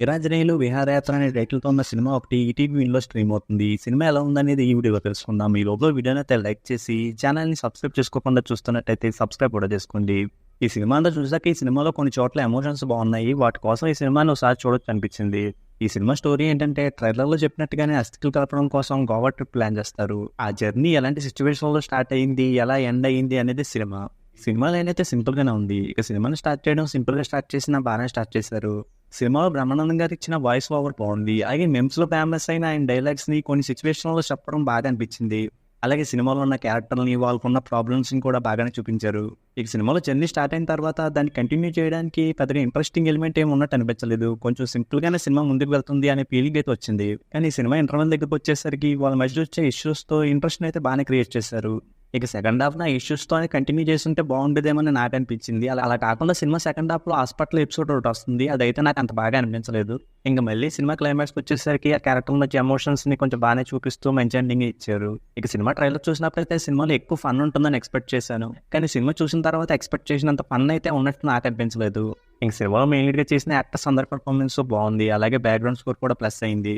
వీరాంజనేయులు విహారయాత్ర అనే టైటిల్‌తో ఉన్న సినిమా ఒకటి ఈటీవీ విన్‌లో స్ట్రీమ్ అవుతుంది. ఈ సినిమా ఎలా ఉందనేది ఈ వీడియోలో తెలుసుకుందాం. ఈ లోపల వీడియోనైతే లైక్ చేసి ఛానల్‌ని సబ్స్క్రైబ్ చేసుకోకుండా చూస్తున్నట్టయితే సబ్స్క్రైబ్ కూడా చేసుకోండి. ఈ సినిమా అంతా చూసాక ఈ సినిమాలో కొన్ని చోట్ల ఎమోషన్స్ బాగున్నాయి. వాటి కోసం ఈ సినిమాని ఒకసారి చూడొచ్చు అనిపించింది. ఈ సినిమా స్టోరీ ఏంటంటే ట్రైలర్‌లో చెప్పినట్టుగానే అస్థికలు కలపడం కోసం గోవా ట్రిప్ ప్లాన్ చేస్తారు. ఆ జర్నీ ఎలాంటి సిట్యుయేషన్‌లో స్టార్ట్ అయింది, ఎలా ఎండ్ అయింది అనేది సినిమా. సినిమా లైన్ అయితే సింపుల్‌గానే ఉంది. ఇక సినిమాని స్టార్ట్ చేయడం సింపుల్‌గా స్టార్ట్ చేసినా బానే స్టార్ట్ చేశారు. సినిమాలో బ్రహ్మానందం గారు ఇచ్చిన వాయిస్ ఓవర్ బాగుంది. అలాగే మెమ్స్‌లో ఫేమస్ అయిన ఆయన డైలాగ్స్‌ని కొన్ని సిట్యుయేషన్‌లో చెప్పడం బాగా అనిపించింది. అలాగే సినిమాలో ఉన్న క్యారెక్టర్‌లని, వాళ్ళకున్న ప్రాబ్లమ్స్‌ని కూడా బాగానే చూపించారు. ఇక సినిమాలో జర్నీ స్టార్ట్ అయిన తర్వాత దాన్ని కంటిన్యూ చేయడానికి పెద్దగా ఇంట్రెస్టింగ్ ఎలిమెంట్ ఏమి ఉన్నట్టు అనిపించలేదు. కొంచెం సింపుల్‌గానే సినిమా ముందుకు వెళ్తుంది అనే ఫీలింగ్ అయితే వచ్చింది. కానీ ఈ సినిమా ఇంటర్వెల్ దగ్గరికి వచ్చేసరికి వాళ్ళ మధ్య వచ్చే ఇష్యూస్‌తో ఇంట్రెస్ట్‌ని అయితే బాగానే క్రియేట్ చేశారు. ఇక సెకండ్ హాఫ్‌న ఆ ఇష్యూస్‌తోనే కంటిన్యూ చేసుంటే బాగుండేదేమో నాకు అనిపించింది. అలా అలా కాకుండా సినిమా సెకండ్ హాఫ్‌లో హాస్పిటల్ ఎపిసోడ్ ఒకటొస్తుంది. అదైతే నాకు అంత బాగా అనిపించలేదు. ఇంక మళ్ళీ సినిమా క్లైమాక్స్‌కొచ్చేసరికి ఆ క్యారెక్టర్ల మధ్య ఎమోషన్స్‌ని కొంచెం బానే చూపిస్తూ మంచి ఎండింగే ఇచ్చారు. ఇక సినిమా ట్రైలర్ చూసినప్పుడైతే సినిమాలో ఎక్కువ ఫన్ ఉంటుందని ఎక్స్‌పెక్ట్ చేశాను. కానీ సినిమా చూసిన తర్వాత ఎక్స్‌పెక్ట్ చేసినంత ఫన్ అయితే ఉన్నట్టు నాకు అనిపించలేదు. ఇంక సినిమాలో మెయిన్ లీడ్‌గా చేసిన యాక్టర్స్ అందరి పెర్ఫార్మెన్స్ బాగుంది. అలాగే బ్యాక్‌గ్రౌండ్ స్కోర్ కూడా ప్లస్ అయింది.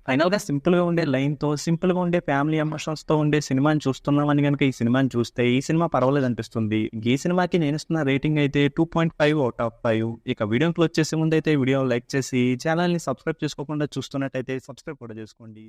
ఫైనల్‌గా సింపుల్‌గా ఉండే లైన్‌తో, సింపుల్‌గా ఉండే ఫ్యామిలీ ఎమోషన్స్‌తో ఉండే సినిమాని చూస్తున్నామని గనుక ఈ సినిమాని చూస్తే, ఈ సినిమా పర్వాలేదనిపిస్తుంది. ఈ సినిమాకి నేనిస్తున్న రేటింగ్ అయితే 2.5 ఔట్ ఆఫ్ 5. ఇక వీడియోని క్లోజ్ చేసే ముందైతే వీడియోని లైక్ చేసి, ఛానల్‌ని సబ్స్క్రైబ్ చేసుకోకుండా చూస్తున్నట్టయితే సబ్స్క్రైబ్ కూడా చేసుకోండి.